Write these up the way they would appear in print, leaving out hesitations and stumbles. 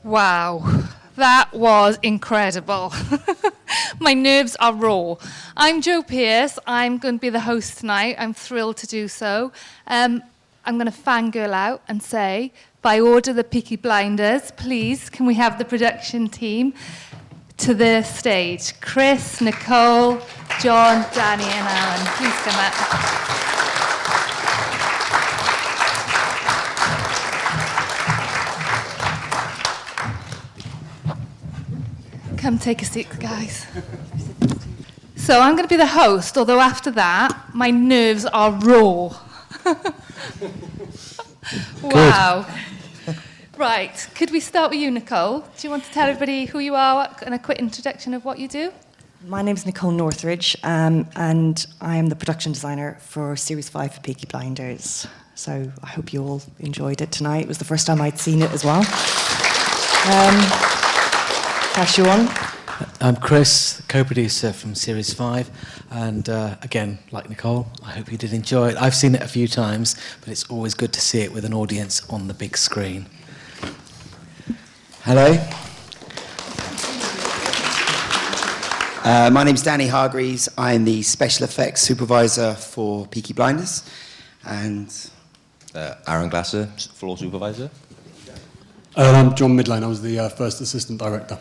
Wow, that was incredible. My nerves are raw. I'm Jo Pearce. I'm going to be the host tonight. I'm thrilled to do so. I'm going to fangirl out and say, by order the Peaky Blinders, please, can we have the production team to the stage? Chris, Nicole, John, Danny, and Arran. Please come up. Come take a seat, guys. So I'm going to be the host, although after that, my nerves are raw. Wow. Right, could we start with you, Nicole? Do you want to tell everybody who you are and a quick introduction of what you do? My name's Nicole Northridge, and I am the production designer for Series 5 of Peaky Blinders. So I hope you all enjoyed it tonight. It was the first time I'd seen it as well. Pass you on. I'm Chris, co-producer from Series 5, and again, like Nicole, I hope you did enjoy it. I've seen it a few times, but it's always good to see it with an audience on the big screen. Hello. My name's Danny Hargreaves. I'm the Special Effects Supervisor for Peaky Blinders. And Arran Glasser, Floor Supervisor. I'm John Midlane. I was the first Assistant Director.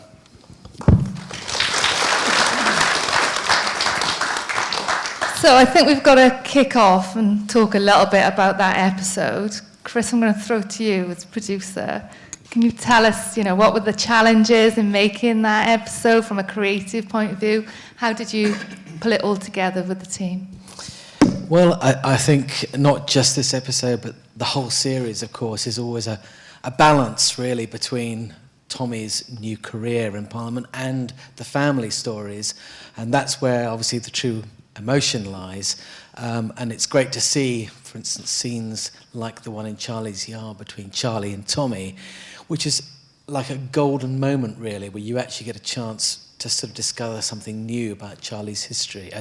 So I think we've got to kick off and talk a little bit about that episode. Chris, I'm going to throw to you as producer. Can you tell us, what were the challenges in making that episode from a creative point of view? How did you pull it all together with the team? Well, I think not just this episode, but the whole series, of course, is always a balance, really, between Tommy's new career in Parliament and the family stories. And that's where, obviously, the true emotion lies. And it's great to see, for instance, scenes like the one in Charlie's Yard between Charlie and Tommy, which is like a golden moment, really, where you actually get a chance to sort of discover something new about Tommy's history,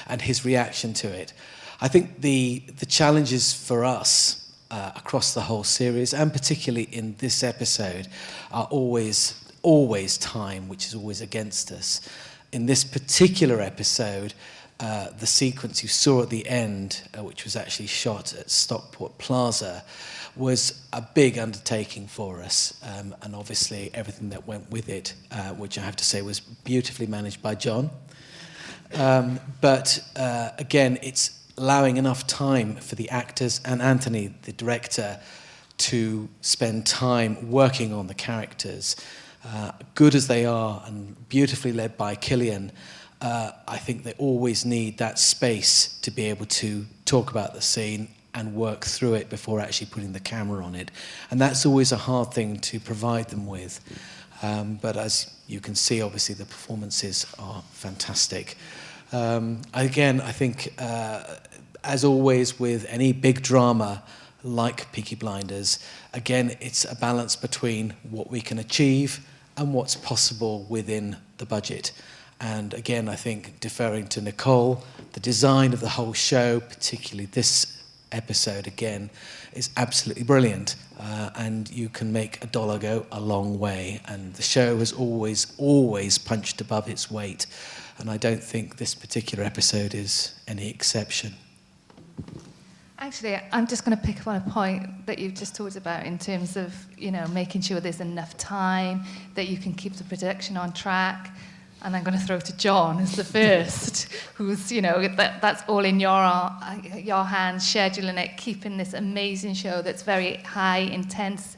and his reaction to it. I think the challenges for us across the whole series, and particularly in this episode, are always time, which is always against us. In this particular episode, the sequence you saw at the end, which was actually shot at Stockport Plaza, was a big undertaking for us, and obviously everything that went with it, which I have to say was beautifully managed by John. But again, it's allowing enough time for the actors and Anthony, the director, to spend time working on the characters. Good as they are and beautifully led by Cillian, I think they always need that space to be able to talk about the scene and work through it before actually putting the camera on it. And that's always a hard thing to provide them with. But as you can see, obviously, the performances are fantastic. Again, I think, as always with any big drama like Peaky Blinders, again, it's a balance between what we can achieve and what's possible within the budget. And again, I think, deferring to Nicole, the design of the whole show, particularly this episode again, is absolutely brilliant, and you can make a dollar go a long way, and the show has always punched above its weight, and I don't think this particular episode is any exception. Actually, I'm just going to pick up on a point that you've just talked about in terms of, making sure there's enough time, that you can keep the production on track. And I'm going to throw to John as the first, who's, that's all in your hands, scheduling it, keeping this amazing show that's very high, intensive,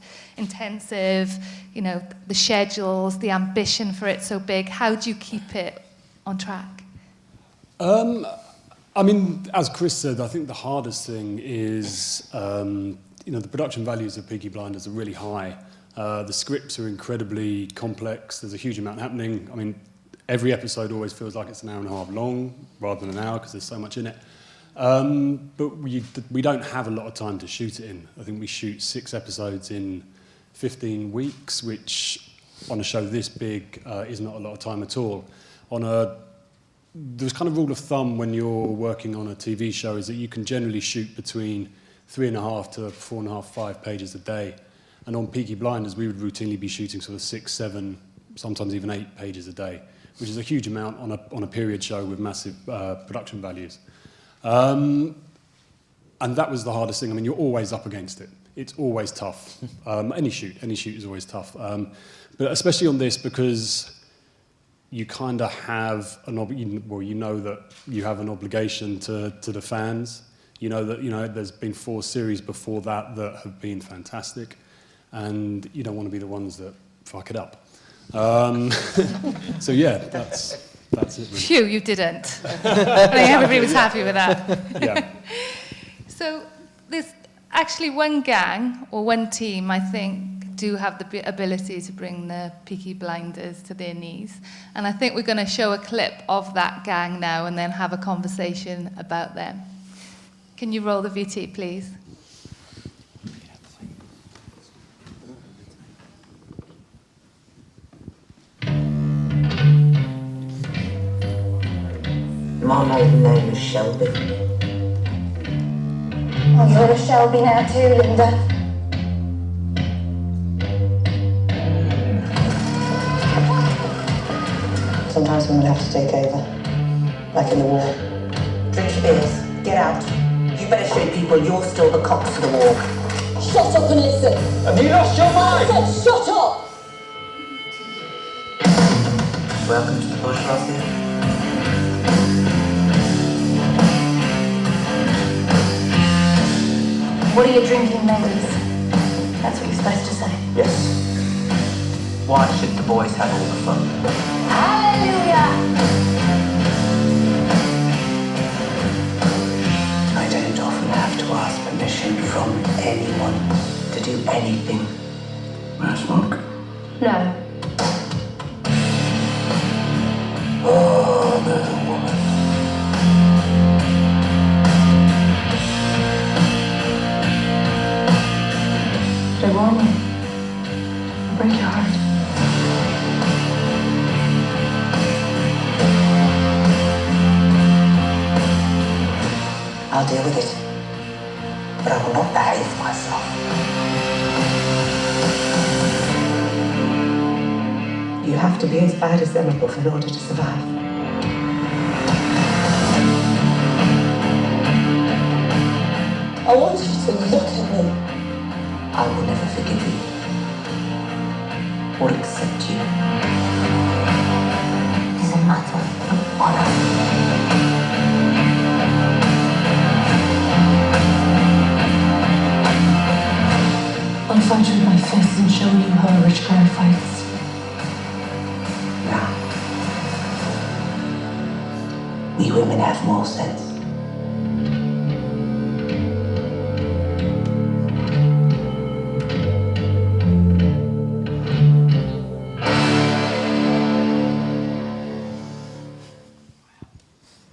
the schedules, the ambition for it so big. How do you keep it on track? As Chris said, I think the hardest thing is, the production values of Peaky Blinders are really high. The scripts are incredibly complex. There's a huge amount happening. Every episode always feels like it's an hour and a half long rather than an hour because there's so much in it. But we don't have a lot of time to shoot it in. I think we shoot 6 episodes in 15 weeks, which on a show this big is not a lot of time at all. There's kind of rule of thumb when you're working on a TV show is that you can generally shoot between 3.5 to 4.5, 5 pages a day. And on Peaky Blinders, we would routinely be shooting sort of 6, 7, sometimes even 8 pages a day, which is a huge amount on a period show with massive production values. And that was the hardest thing. I mean, you're always up against it. It's always tough. Any shoot is always tough. But especially on this, because you kind of have you know that you have an obligation to the fans. You know that there's been 4 series before that have been fantastic, and you don't want to be the ones that fuck it up. So yeah, that's it. Really. Phew, you didn't. I think everybody was happy with that. Yeah. So there's actually one gang or one team, I think, do have the ability to bring the Peaky Blinders to their knees. And I think we're going to show a clip of that gang now and then have a conversation about them. Can you roll the VT, please? My maiden name is Shelby. Oh, you're a Shelby now too, Linda. Sometimes women have to take over, like in the war. Drink your beers, get out. You better show people you're still the cops for the war. Shut up and listen. Have you lost your mind? I said shut up! Welcome to the bush, Rossi. What are you drinking, ladies? That's what you're supposed to say. Yes. Why should the boys have all the fun? Hallelujah! I don't often have to ask permission from anyone to do anything. May I smoke? No. Oh, there's a woman. Did I warn you? I'll break your heart. I'll deal with it. But I will not behave myself. You have to be as bad as them above in order to survive. I want you to look at me. I will never forgive you. Or accept you. It's a matter of honor. I'll fight you with my fists and show you how a rich girl fights. Now, we women have more sense.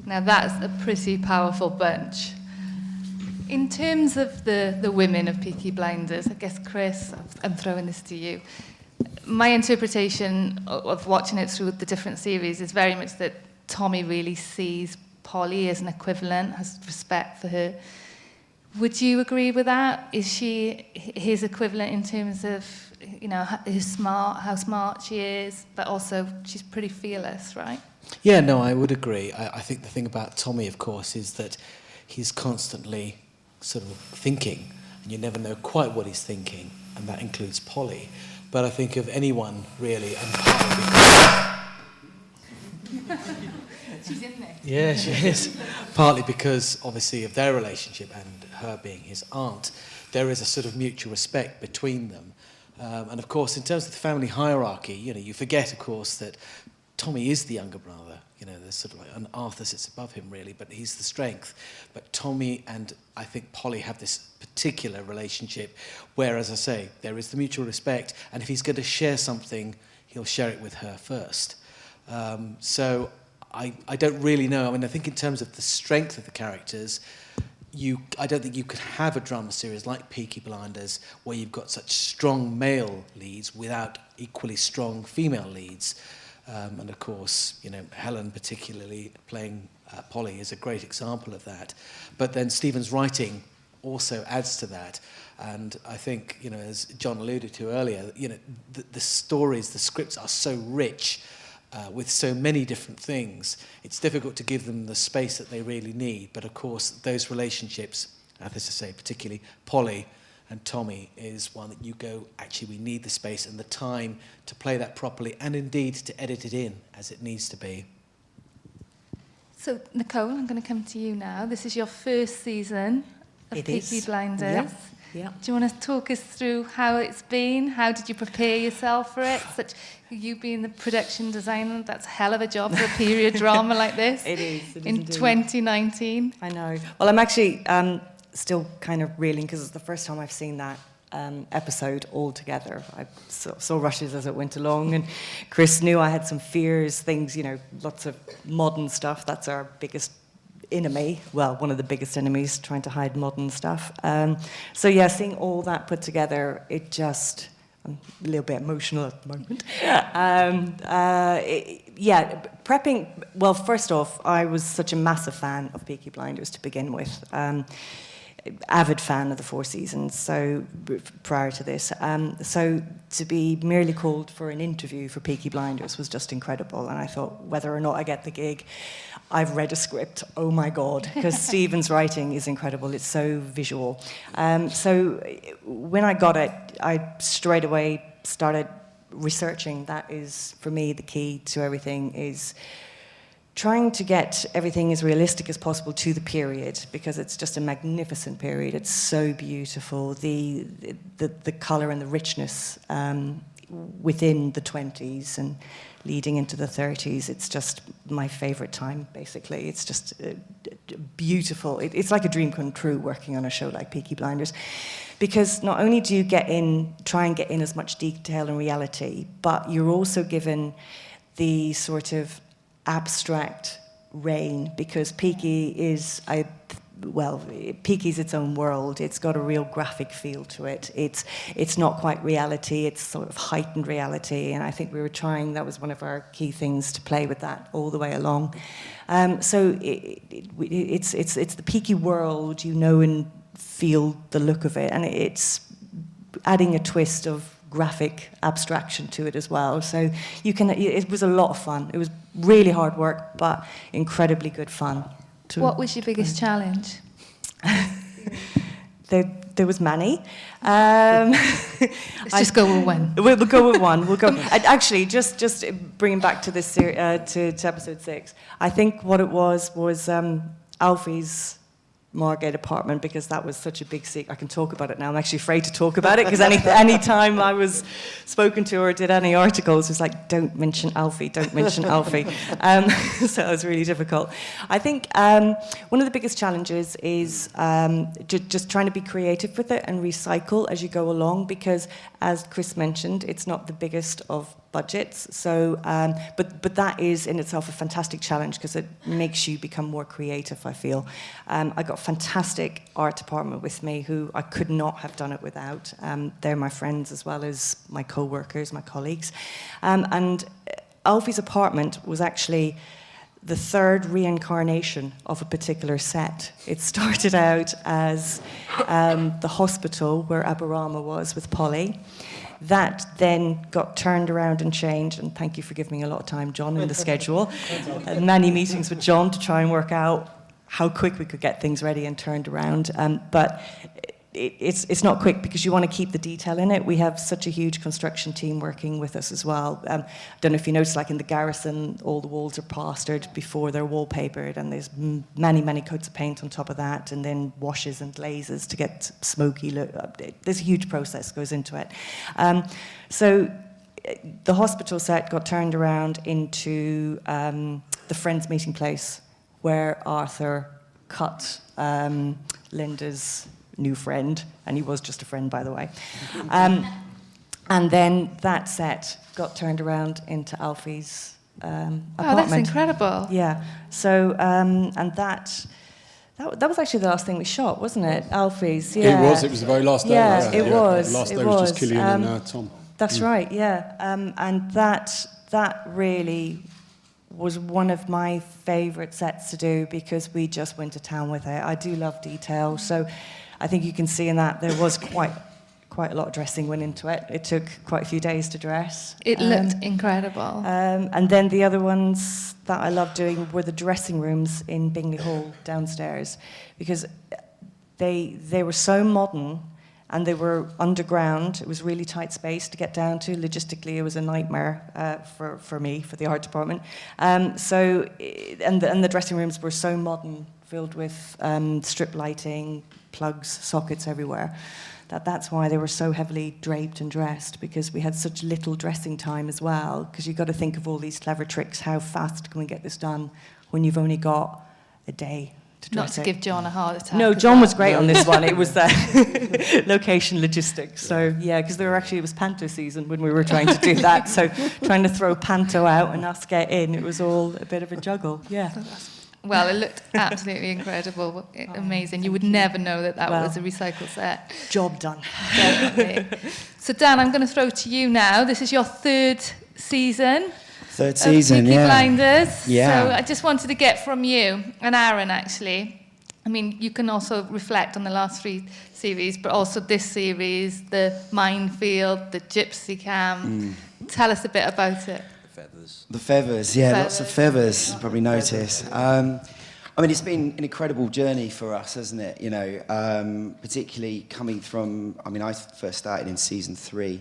Now that's a pretty powerful bunch. In terms of the women of Peaky Blinders, I guess, Chris, I'm throwing this to you. My interpretation of watching it through the different series is very much that Tommy really sees Polly as an equivalent, has respect for her. Would you agree with that? Is she his equivalent in terms of, you know, how smart she is, but also she's pretty fearless, right? Yeah, no, I would agree. I think the thing about Tommy, of course, is that he's constantly sort of thinking, and you never know quite what he's thinking, and that includes Polly. But I think of anyone, really, and She's in there. yeah, she is. Partly because, obviously, of their relationship and her being his aunt, there is a sort of mutual respect between them. And, of course, in terms of the family hierarchy, you know, you forget, of course, that Tommy is the younger brother. You know, there's sort of like, and Arthur sits above him, really, but he's the strength. But Tommy and, I think, Polly have this particular relationship where, as I say, there is the mutual respect, and if he's going to share something, he'll share it with her first. So I don't really know. I mean, I think in terms of the strength of the characters, I don't think you could have a drama series like Peaky Blinders where you've got such strong male leads without equally strong female leads. And of course, you know, Helen particularly playing Polly is a great example of that. But then Stephen's writing also adds to that. And I think, you know, as John alluded to earlier, you know, the stories, the scripts are so rich with so many different things. It's difficult to give them the space that they really need. But of course, those relationships, as I say, particularly Polly and Tommy, is one that you go, actually, we need the space and the time to play that properly, and indeed to edit it in as it needs to be. So, Nicole, I'm going to come to you now. This is your first season of It Peaky is. Blinders. Yeah. Do you want to talk us through how it's been? How did you prepare yourself for it? You being the production designer, that's a hell of a job for a period drama like this. It is. It is in indeed. 2019. I know. Well, I'm actually still kind of reeling because it's the first time I've seen that episode all together. I saw rushes as it went along, and Chris knew I had some fears, things, you know, lots of modern stuff. That's our biggest enemy, well, one of the biggest enemies, trying to hide modern stuff. So yeah, seeing all that put together, it just, I'm a little bit emotional at the moment. Yeah, prepping, well, first off, I was such a massive fan of Peaky Blinders to begin with. Avid fan of the 4 seasons, so prior to this. So to be merely called for an interview for Peaky Blinders was just incredible, and I thought, whether or not I get the gig, I've read a script, oh my God, because Stephen's writing is incredible, it's so visual. So when I got it, I straight away started researching. That is, for me, the key to everything, is trying to get everything as realistic as possible to the period, because it's just a magnificent period. It's so beautiful. The colour and the richness within the 20s and leading into the 30s, it's just my favourite time, basically. It's just beautiful. It's like a dream come true working on a show like Peaky Blinders, because not only do you try and get in as much detail and reality, but you're also given the sort of abstract reign, because Peaky is, Peaky's its own world. It's got a real graphic feel to it. It's not quite reality, it's sort of heightened reality, and I think we were trying, that was one of our key things, to play with that all the way along. So it's the Peaky world, you know, and feel the look of it, and it's adding a twist of graphic abstraction to it as well. So it was a lot of fun. It was really hard work, but incredibly good fun. What was your biggest challenge? There was many. Let's just go with one. We'll go with one. We'll go. Actually, just bringing back to this to episode 6. I think what it was Alfie's Margate apartment, because that was such a big secret. I can talk about it now. I'm actually afraid to talk about it, because any time I was spoken to or did any articles, it was like, don't mention Alfie, don't mention Alfie. So it was really difficult. I think one of the biggest challenges is just trying to be creative with it and recycle as you go along, because, as Chris mentioned, it's not the biggest of budgets. So, but that is in itself a fantastic challenge, because it makes you become more creative, I feel. I got a fantastic art department with me who I could not have done it without. They're my friends as well as my co-workers, my colleagues. And Alfie's apartment was actually the 3rd reincarnation of a particular set. It started out as the hospital where Aberama was with Polly. That then got turned around and changed, and thank you for giving me a lot of time, John, in the schedule. Many meetings with John to try and work out how quick we could get things ready and turned around. But it's not quick, because you want to keep the detail in it. We have such a huge construction team working with us as well. I don't know if you noticed, like in the garrison, all the walls are plastered before they're wallpapered, and there's many, many coats of paint on top of that, and then washes and glazes to get smoky look. There's a huge process goes into it. So the hospital set got turned around into the Friends meeting place, where Arthur cut Linda's new friend, and he was just a friend, by the way. And then that set got turned around into Alfie's apartment. Oh, that's incredible. Yeah. So, and that was actually the last thing we shot, wasn't it? Alfie's, yeah. It was the very last day. Yeah, it was. The last it day was just Cillian and Tom. That's right, yeah. And that really was one of my favourite sets to do, because we just went to town with it. I do love detail, so I think you can see in that there was quite a lot of dressing went into it. It took quite a few days to dress. It looked incredible. And then the other ones that I loved doing were the dressing rooms in Bingley Hall downstairs, because they were so modern and they were underground. It was really tight space to get down to. Logistically, it was a nightmare for me, for the art department. And the dressing rooms were so modern, filled with strip lighting, plugs, sockets everywhere. That's why they were so heavily draped and dressed, because we had such little dressing time as well, because you've got to think of all these clever tricks. How fast can we get this done when you've only got a day to dress Not to it? give John a heart attack. No, as John well. was great on this one. It was location logistics. So, yeah, because it was panto season when we were trying to do that. So trying to throw panto out and us get in, it was all a bit of a juggle. Yeah. Well, it looked absolutely incredible, amazing. You would never know that was a recycle set. Job done. Definitely. So, Dan, I'm going to throw to you now. This is your third season. Third season, Peaky yeah. Blinders. Yeah. So I just wanted to get from you, and Arran actually, I mean, you can also reflect on the last 3 series, but also this series, the minefield, the gypsy camp. Tell us a bit about it. The feathers, yeah, lots of feathers, you probably noticed. I mean, it's been an incredible journey for us, hasn't it? You know, particularly coming from, I mean, I first started in season 3,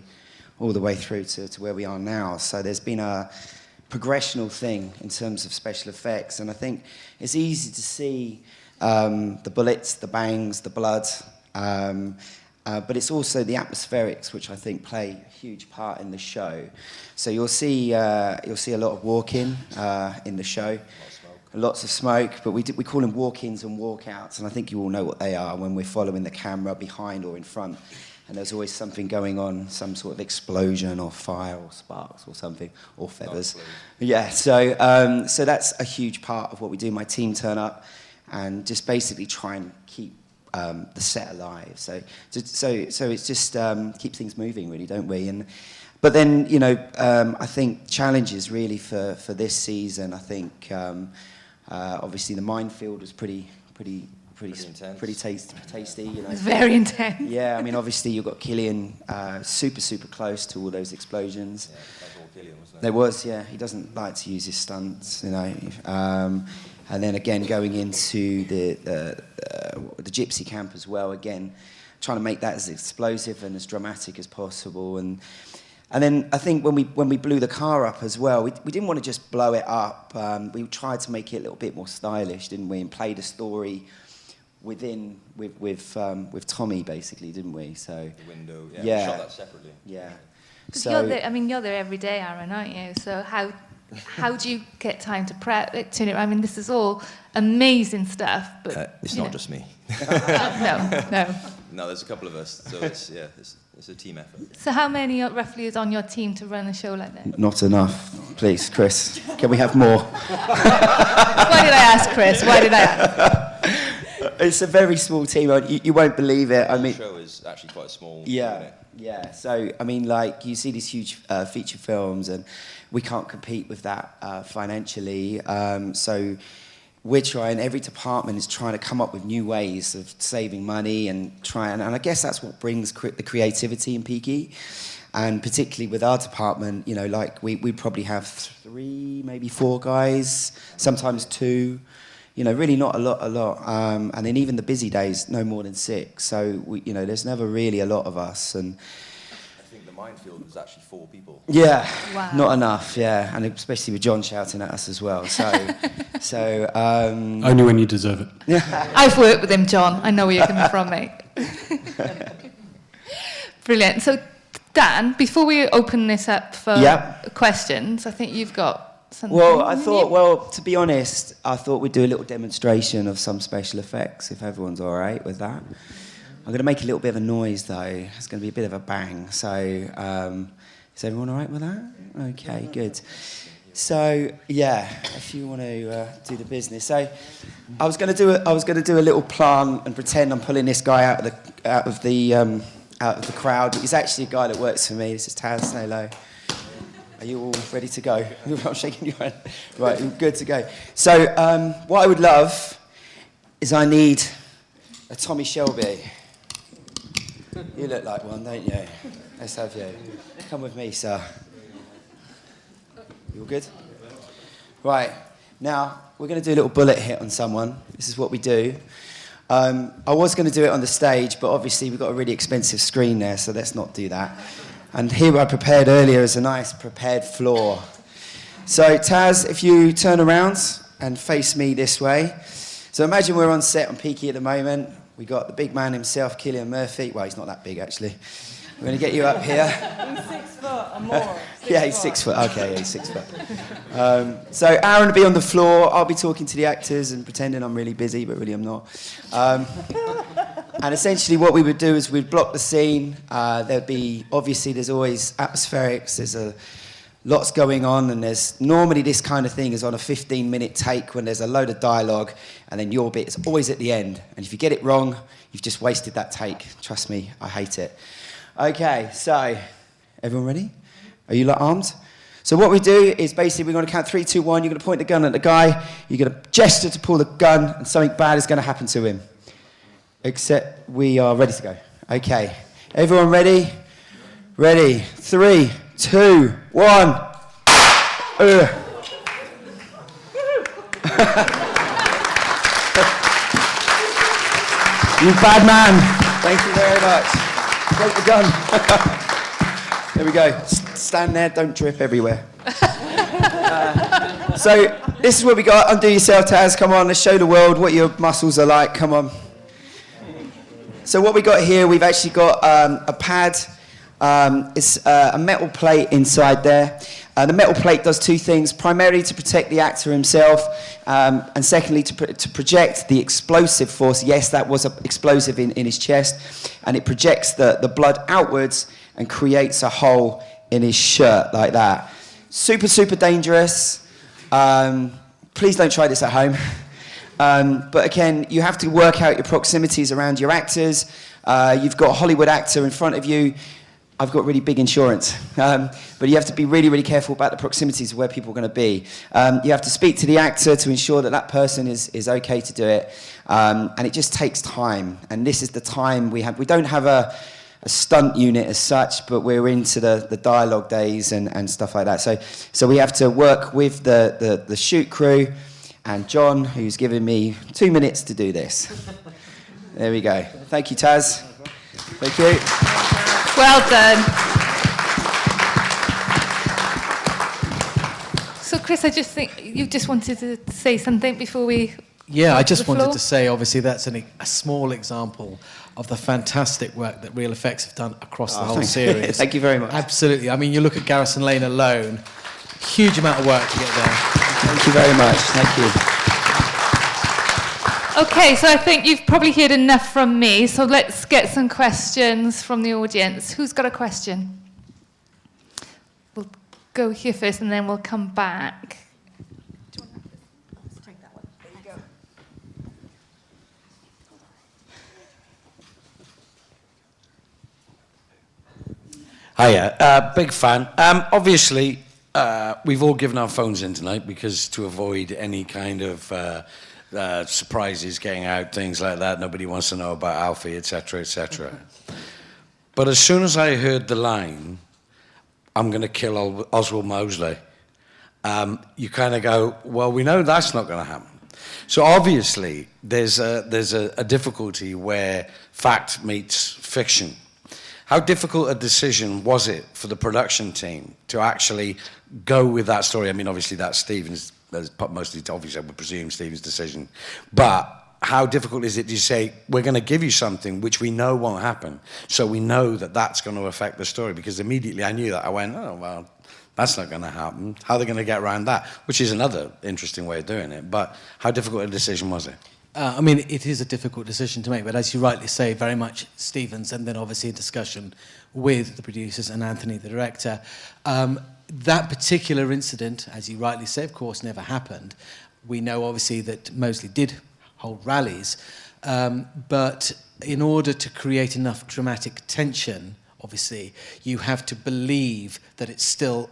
all the way through to where we are now. So there's been a progressional thing in terms of special effects, and I think it's easy to see the bullets, the bangs, the blood, but it's also the atmospherics which I think play a huge part in the show. So you'll see a lot of walking in the show, lots of smoke, but we call them walk-ins and walk-outs, and I think you all know what they are when we're following the camera behind or in front, and there's always something going on, some sort of explosion or fire or sparks or something, or feathers. Yeah, so that's a huge part of what we do. My team turn up and just basically try and keep the set alive. So it's just keep things moving, really, don't we? But then, you know, I think challenges really for this season. I think obviously the minefield was pretty tasty. You know, It's very intense. Yeah, I mean, obviously you've got Cillian super close to all those explosions. Yeah, that was all Cillian, wasn't it? There was, yeah. He doesn't like to use his stunts, you know. And then again, going into the gypsy camp as well, again, trying to make that as explosive and as dramatic as possible. And then I think when we blew the car up as well, we didn't want to just blow it up. We tried to make it a little bit more stylish, didn't we? And played a story with Tommy, basically, didn't we? So the window, yeah. We shot that separately. Yeah. So you're there every day, Arran, aren't you? So how do you get time to prep it? I mean, this is all amazing stuff, but It's not just me. No. No, there's a couple of us, so it's a team effort. So how many roughly is on your team to run a show like that? Not enough. Please, Chris, can we have more? Why did I ask, Chris? Why did I ask? It's a very small team. You won't believe it. I mean, the show is actually quite small. Yeah, isn't it? yeah. So, I mean, like, you see these huge feature films, and we can't compete with that financially. So we're trying, every department is trying to come up with new ways of saving money and I guess that's what brings the creativity in Peaky. And particularly with our department, you know, like, we probably have 3, maybe 4 guys, sometimes 2. You know, really not a lot. And then even the busy days, no more than 6. So, you know, there's never really a lot of us. And I think the minefield was actually 4 people. yeah, Wow. not enough, yeah. And especially with John shouting at us as well. So, Only when you deserve it. I've worked with him, John. I know where you're coming from, mate. Brilliant. So, Dan, before we open this up for questions, I think you've got something. Well, to be honest, I thought we'd do a little demonstration of some special effects, if everyone's all right with that. I'm going to make a little bit of a noise, though. It's going to be a bit of a bang. So, is everyone all right with that? Okay, good. So, yeah, if you want to do the business. So, I was going to do a little plant and pretend I'm pulling this guy out of the crowd. He's actually a guy that works for me. This is Taz. Say hello. Are you all ready to go? I'm shaking your hand. Right, you're good to go. So, what I would love is I need a Tommy Shelby. You look like one, don't you? Let's have you. Come with me, sir. You all good? Right, now we're going to do a little bullet hit on someone. This is what we do. I was going to do it on the stage, but obviously we've got a really expensive screen there, so let's not do that. And here I prepared earlier is a nice prepared floor. So Taz, if you turn around and face me this way. So imagine we're on set on Peaky at the moment. We got the big man himself, Cillian Murphy. Well, he's not that big, actually. We're going to get you up here. He's 6 foot or more. Yeah, he's 6 foot. Okay, yeah, he's 6 foot. So Arran will be on the floor. I'll be talking to the actors and pretending I'm really busy, but really I'm not. And essentially what we would do is we'd block the scene. There'd be, obviously, there's always atmospherics. There's lots going on, and there's normally this kind of thing is on a 15-minute take when there's a load of dialogue, and then your bit is always at the end. And if you get it wrong, you've just wasted that take. Trust me, I hate it. Okay, so everyone ready? Are you like armed? So what we do is basically we're going to count 3, 2, 1. You're going to point the gun at the guy. You're going to gesture to pull the gun, and something bad is going to happen to him. Except we are ready to go. Okay, everyone ready? Ready. 3, 2, 1. You bad man. Thank you very much. Take the gun. There we go. Stand there, don't drip everywhere. So this is what we got. Undo yourself, Taz. Come on, let's show the world what your muscles are like. Come on. So what we got here, we've actually got a pad. It's a metal plate inside there. The metal plate does 2 things, primarily to protect the actor himself, and secondly to project the explosive force. Yes, that was an explosive in his chest, and it projects the blood outwards and creates a hole in his shirt like that. Super, super dangerous. Please don't try this at home. But again, you have to work out your proximities around your actors. You've got a Hollywood actor in front of you. I've got really big insurance. But you have to be really, really careful about the proximities of where people are going to be. You have to speak to the actor to ensure that that person is okay to do it. And it just takes time. And this is the time we have. We don't have a stunt unit as such, but we're into the dialogue days and stuff like that. So we have to work with the shoot crew and John, who's given me 2 minutes to do this. There we go. Thank you, Taz. Thank you. Well done. So, Chris, I just think you just wanted to say something before we... Yeah, I just wanted to say, obviously, that's a small example of the fantastic work that Real Effects have done across the whole series. Thank you very much. Absolutely. I mean, you look at Garrison Lane alone, huge amount of work to get there. Thank you very much. Thank you. Okay, so I think you've probably heard enough from me, so let's get some questions from the audience. Who's got a question? We'll go here first, and then we'll come back. Hiya, big fan. Obviously, we've all given our phones in tonight because to avoid any kind of surprises getting out, things like that. Nobody wants to know about Alfie, etc., etc. But as soon as I heard the line, "I'm going to kill Oswald Mosley," you kind of go, well, we know that's not going to happen. So obviously, there's a difficulty where fact meets fiction. How difficult a decision was it for the production team to actually go with that story? I mean, obviously that's Stephen's, mostly obviously I would presume Stephen's decision. But how difficult is it to say, we're going to give you something which we know won't happen, so we know that that's going to affect the story? Because immediately I knew that. I went, oh, well, that's not going to happen. How are they going to get around that? Which is another interesting way of doing it. But how difficult a decision was it? I mean, it is a difficult decision to make, but as you rightly say, very much Stephen's, and then obviously a discussion with the producers and Anthony, the director. That particular incident, as you rightly say, of course, never happened. We know, obviously, that Mosley did hold rallies, but in order to create enough dramatic tension obviously. You have to believe that it's still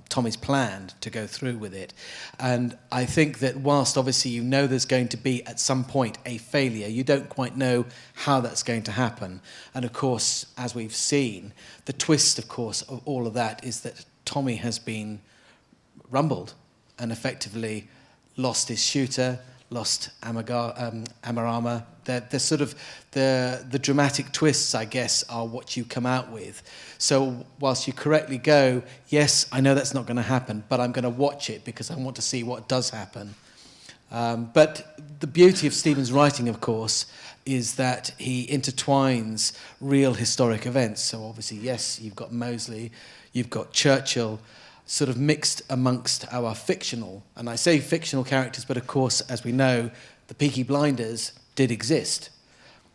Tommy's plan to go through with it. And I think that whilst obviously you know there's going to be at some point a failure, you don't quite know how that's going to happen. And of course, as we've seen, the twist, of course, of all of that is that Tommy has been rumbled and effectively lost his shooter, lost Amarama. The sort of the dramatic twists, I guess, are what you come out with. So whilst you correctly go, yes, I know that's not going to happen, but I'm going to watch it because I want to see what does happen. But the beauty of Stephen's writing, of course, is that he intertwines real historic events. So obviously, yes, you've got Mosley, you've got Churchill, sort of mixed amongst our fictional, and I say fictional characters, but of course, as we know, the Peaky Blinders did exist.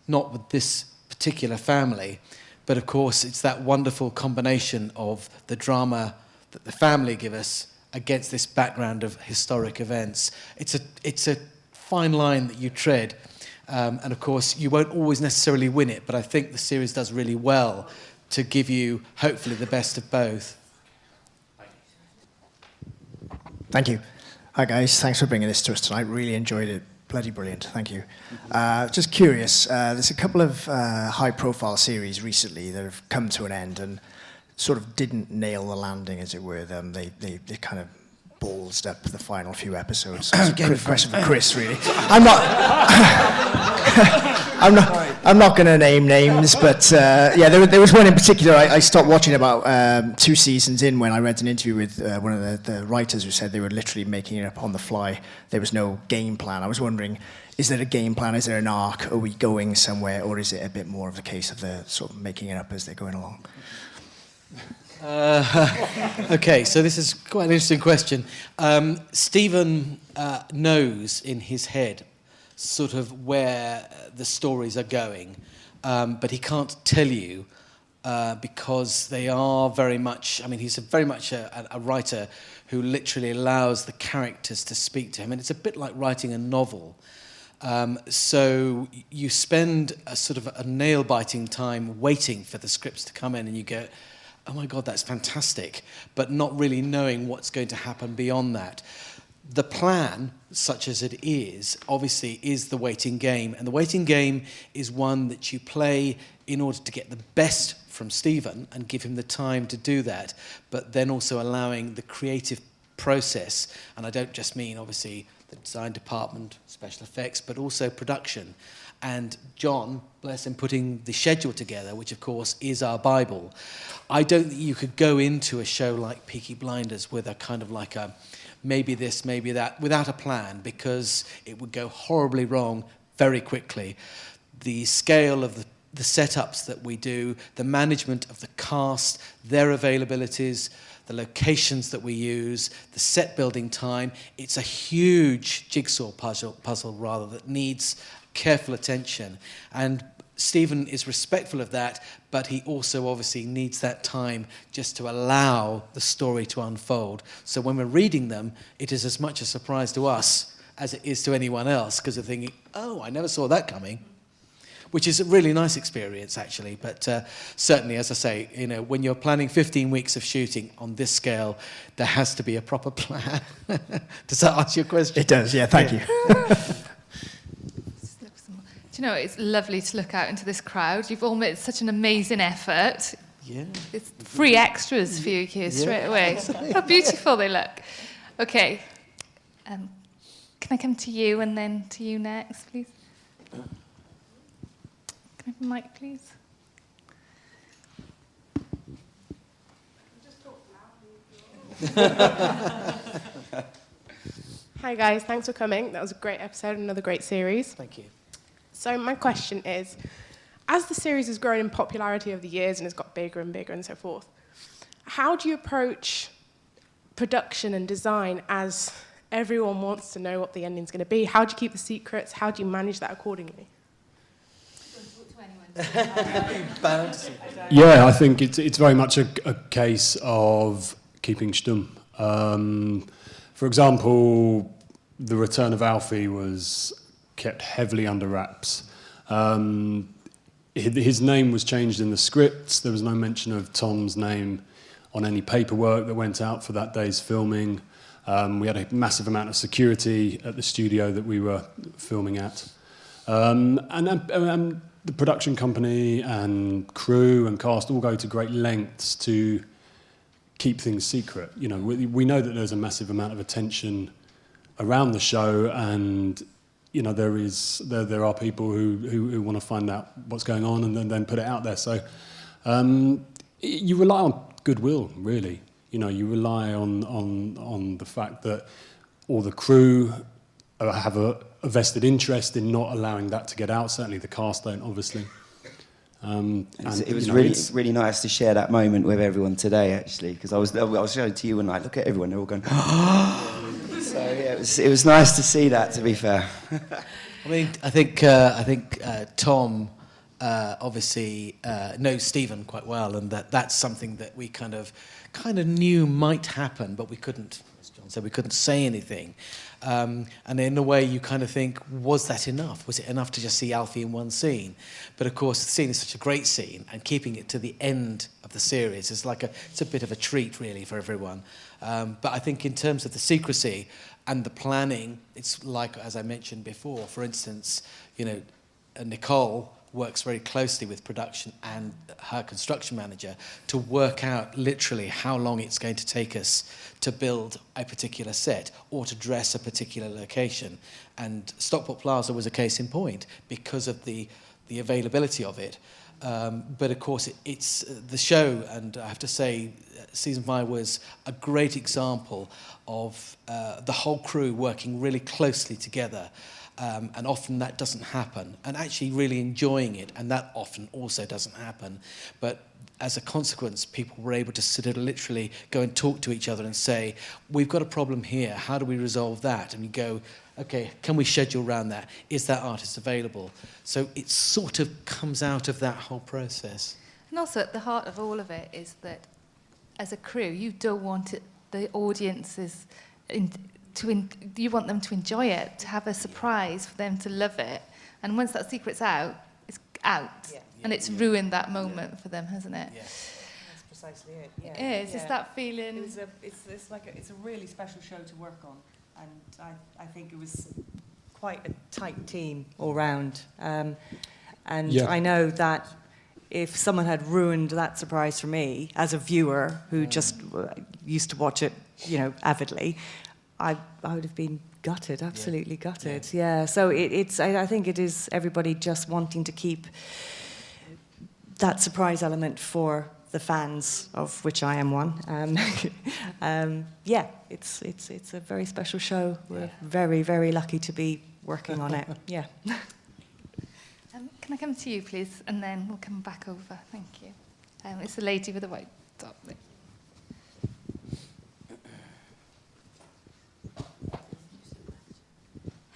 Not with this particular family, but of course, it's that wonderful combination of the drama that the family give us against this background of historic events. It's a fine line that you tread, and of course, you won't always necessarily win it, but I think the series does really well to give you, hopefully, the best of both. Thank you. Hi guys, thanks for bringing this to us tonight. Really enjoyed it. Bloody brilliant. Thank you. Just curious, there's a couple of high-profile series recently that have come to an end and sort of didn't nail the landing, as it were. They kind of ballsed up the final few episodes. It's a question for Chris, really. I'm not going to name names, but yeah, there was one in particular. I stopped watching about 2 seasons in when I read an interview with one of the writers who said they were literally making it up on the fly. There was no game plan. I was wondering, is there a game plan? Is there an arc? Are we going somewhere? Or is it a bit more of the case of the sort of making it up as they're going along? Okay, so this is quite an interesting question. Stephen knows in his head sort of where the stories are going, but he can't tell you because they are very much, I mean, he's very much a writer who literally allows the characters to speak to him, and it's a bit like writing a novel. So you spend a sort of a nail-biting time waiting for the scripts to come in, and you go, oh my God, that's fantastic, but not really knowing what's going to happen beyond that. The plan, such as it is, obviously is the waiting game, and the waiting game is one that you play in order to get the best from Stephen and give him the time to do that, but then also allowing the creative process, and I don't just mean, obviously, the design department, special effects, but also production. And John, bless him, putting the schedule together, which of course is our Bible. I don't think you could go into a show like Peaky Blinders with a kind of like a maybe this, maybe that, without a plan, because it would go horribly wrong very quickly. The scale of the setups that we do, the management of the cast, their availabilities, the locations that we use, the set building time, it's a huge jigsaw puzzle rather that needs careful attention, and Stephen is respectful of that, but he also obviously needs that time just to allow the story to unfold. So when we're reading them, it is as much a surprise to us as it is to anyone else, because they're thinking, oh, I never saw that coming, which is a really nice experience, actually. But certainly, as I say, you know, when you're planning 15 weeks of shooting on this scale, there has to be a proper plan. Does that answer your question? It does, yeah, thank you. Do you know, it's lovely to look out into this crowd. You've all made such an amazing effort. Yeah. It's free extras for you here straight away. How beautiful they look. Okay. Can I come to you and then to you next, please? Can I have a mic, please? Hi guys, thanks for coming. That was a great episode, another great series. Thank you. So my question is, as the series has grown in popularity over the years and it's got bigger and bigger and so forth, how do you approach production and design as everyone wants to know what the ending's going to be? How do you keep the secrets? How do you manage that accordingly? Yeah, I think it's very much a case of keeping stum. For example, the return of Alfie was kept heavily under wraps. his name was changed in the scripts. There was no mention of Tom's name on any paperwork that went out for that day's filming. We had a massive amount of security at the studio that we were filming at. And the production company and crew and cast all go to great lengths to keep things secret. You know, we know that there's a massive amount of attention around the show, and you know there are people who want to find out what's going on and then put it out there. So you rely on goodwill, really. You know, you rely on the fact that all the crew have a vested interest in not allowing that to get out. Certainly the cast don't, obviously. It was really nice to share that moment with everyone today, actually, because I was showing to you and I look at everyone, they're all going, so yeah, it was nice to see that, to be fair. I mean, I think Tom obviously knows Stephen quite well, and that's something that we kind of knew might happen, but we couldn't, as John said, we couldn't say anything. And in a way, you kind of think, was that enough? Was it enough to just see Alfie in one scene? But of course, the scene is such a great scene, and keeping it to the end of the series is it's a bit of a treat, really, for everyone. But I think in terms of the secrecy and the planning, it's like, as I mentioned before, for instance, you know, Nicole works very closely with production and her construction manager to work out literally how long it's going to take us to build a particular set or to dress a particular location. And Stockport Plaza was a case in point because of the availability of it. But of course, it's the show, and I have to say, season 5 was a great example of the whole crew working really closely together. And often that doesn't happen, and actually really enjoying it, and that often also doesn't happen. But as a consequence, people were able to sort of literally go and talk to each other and say, we've got a problem here, how do we resolve that? And you go, okay, can we schedule around that? Is that artist available? So it sort of comes out of that whole process. And also at the heart of all of it is that as a crew, you don't want the audiences you want them to enjoy it, to have a surprise, for them to love it. And once that secret's out, it's out. Yeah. And it's ruined that moment for them, hasn't it? Yeah. That's precisely it. Yeah. It is. Yeah. It's that feeling. It's a really special show to work on. And I think it was quite a tight team all round. And I know that if someone had ruined that surprise for me, as a viewer who just used to watch it, you know, avidly, I would have been gutted, absolutely gutted. Yeah. So I think it is everybody just wanting to keep that surprise element for the fans, of which I am one. It's a very special show. We're very, very lucky to be working on it. Yeah. Can I come to you, please, and then we'll come back over. Thank you. It's the lady with the white top there.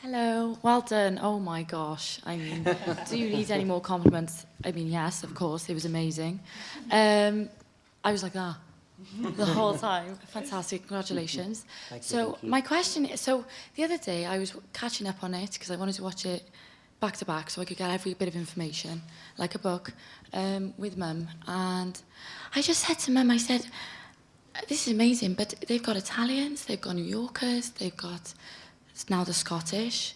Hello, well done. Oh my gosh. I mean, do you need any more compliments? I mean, yes, of course, it was amazing. I was like, the whole time. Fantastic, congratulations. Thank you. My question is, so the other day I was catching up on it because I wanted to watch it back to back so I could get every bit of information, like a book, with Mum. And I just said to Mum, I said, this is amazing, but they've got Italians, they've got New Yorkers, they've got now the Scottish,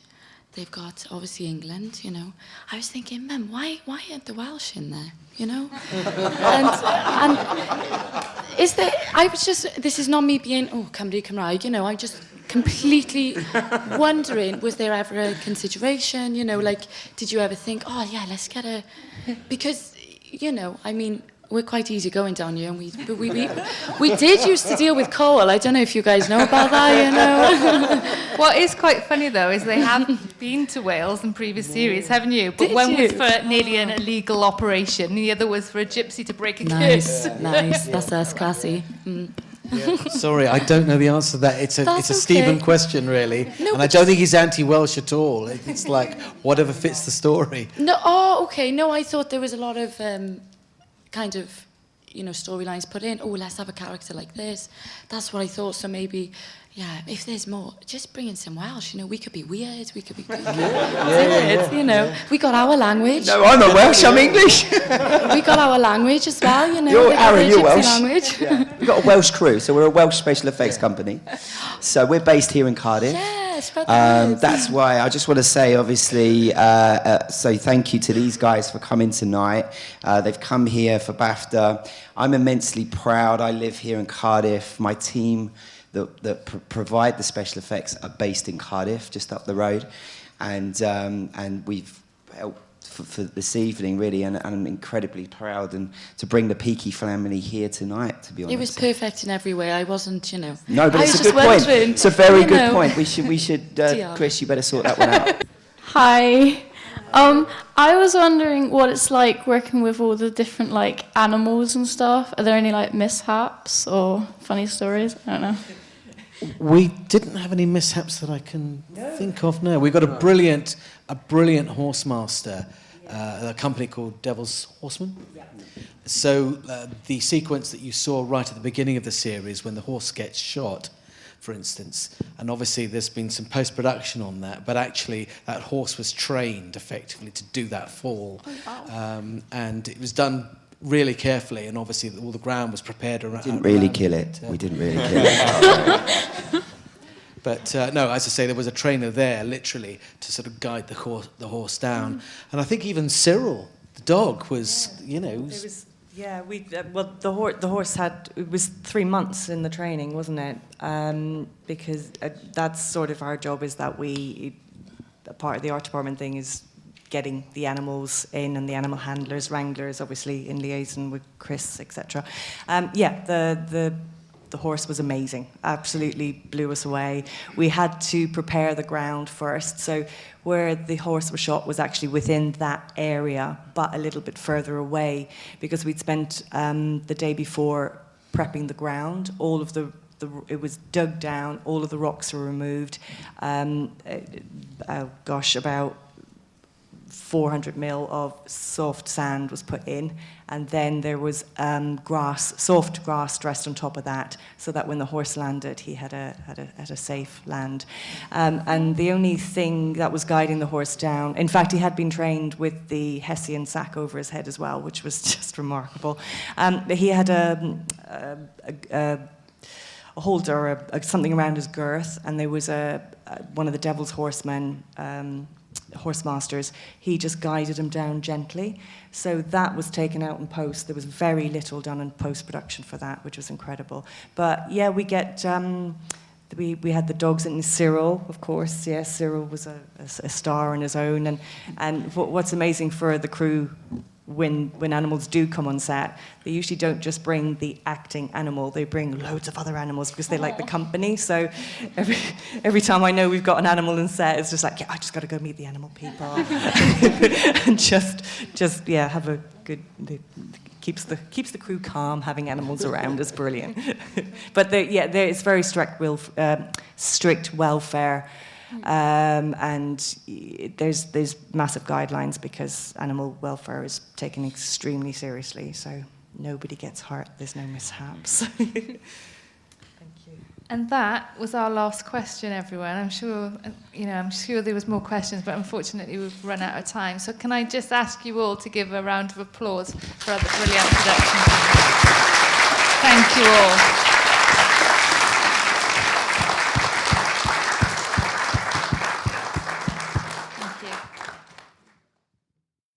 they've got obviously England, you know. I was thinking, Mum, why aren't the Welsh in there, you know? and is there, I was just, this is not me being, Cymru Cymraeg, you know, I'm just completely wondering, was there ever a consideration, you know, like, did you ever think, let's get a, because, you know, I mean, we're quite easy going down here, and we did used to deal with Cole. I don't know if you guys know about that, you know. What is quite funny, though, is they have been to Wales in previous series, haven't you? But one was for nearly an illegal operation, the other was for a gypsy to break a curse. Nice, that's us, classy. Yeah. Sorry, I don't know the answer to that. It's a Stephen question, really. No, and I don't think he's anti-Welsh at all. It's like, whatever fits the story. No, okay. No, I thought there was a lot of... kind of, you know, storylines put in. Oh, let's have a character like this. That's what I thought. So maybe, yeah, if there's more, just bring in some Welsh. You know, we could be weird. We could be good. You know, we got our language. No, I'm not Welsh. I'm English. We got our language as well. You know, Arran, you're Welsh. Language. Yeah. We've got a Welsh crew, so we're a Welsh special effects company. So we're based here in Cardiff. Yeah, spread the word. That's why I just want to say, obviously, so thank you to these guys for coming tonight. They've come here for BAFTA. I'm immensely proud. I live here in Cardiff. My team that provide the special effects are based in Cardiff, just up the road, and we've helped for this evening, really, and I'm incredibly proud and to bring the Peaky family here tonight, to be honest. It was perfect in every way. I wasn't, you know. No, but it's a good point. It's a very good point. We should, Chris, you better sort that one out. Hi. I was wondering what it's like working with all the different like animals and stuff. Are there any like mishaps or funny stories? I don't know. We didn't have any mishaps that I can think of. No, we got a brilliant horse master, a company called Devil's Horseman. Yeah. So the sequence that you saw right at the beginning of the series, when the horse gets shot, for instance, and obviously there's been some post-production on that, but actually that horse was trained effectively to do that fall, and it was done really carefully, and obviously all the ground was prepared around. We didn't really kill it. But no, as I say, there was a trainer there, literally, to sort of guide the horse down. And I think even Cyril, the dog, was, you know... The horse had, it was 3 months in the training, wasn't it? Because that's sort of our job, is that part of the art department thing is getting the animals in, and the animal handlers, wranglers, obviously in liaison with Chris, etc. The horse was amazing, absolutely blew us away. We had to prepare the ground first, so where the horse was shot was actually within that area, but a little bit further away, because we'd spent the day before prepping the ground. All of it was dug down, all of the rocks were removed. About 400 mil of soft sand was put in, and then there was soft grass dressed on top of that, so that when the horse landed, he had a safe land. And the only thing that was guiding the horse down, in fact, he had been trained with the Hessian sack over his head as well, which was just remarkable. He had a holder, something around his girth, and there was one of the Devil's Horsemen, horse masters, he just guided him down gently. So that was taken out in post. There was very little done in post-production for that, which was incredible. But yeah, we we had the dogs in Cyril, of course. Yeah, Cyril was a star on his own. And what's amazing for the crew, when animals do come on set, they usually don't just bring the acting animal, they bring loads of other animals because they like the company. So every time I know we've got an animal on set, it's just like, yeah, I just got to go meet the animal people. And just have a good... Keeps the crew calm. Having animals around is brilliant. But it's very strict welfare. And there's massive guidelines because animal welfare is taken extremely seriously, so nobody gets hurt, there's no mishaps. Thank you. And that was our last question, everyone. I'm sure there was more questions, but unfortunately we've run out of time. So can I just ask you all to give a round of applause for the brilliant production team? Thank you all.